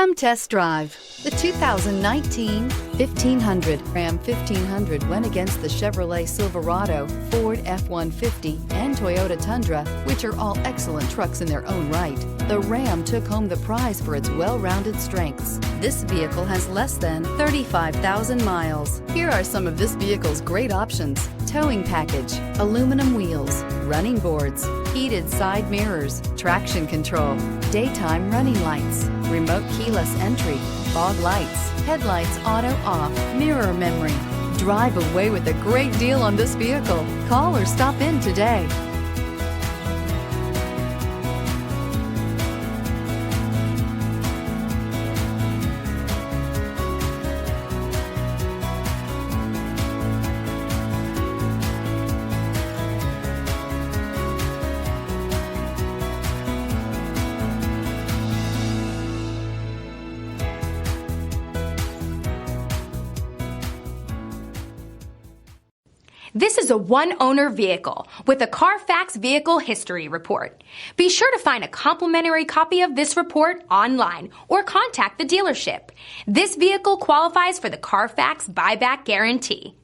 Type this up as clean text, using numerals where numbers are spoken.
Come test drive the 2019 1500. Ram 1500 went against the Chevrolet Silverado, Ford F-150, and Toyota Tundra, which are all excellent trucks in their own right. The Ram took home the prize for its well-rounded strengths. This vehicle has less than 35,000 miles. Here are some of this vehicle's great options: towing package, aluminum wheels, running boards, heated side mirrors, traction control, daytime running lights, remote keyless entry, fog lights, headlights auto off, mirror memory. Drive away with a great deal on this vehicle. Call or stop in today. This is a one-owner vehicle with a Carfax Vehicle History Report. Be sure to find a complimentary copy of this report online or contact the dealership. This vehicle qualifies for the Carfax Buyback Guarantee.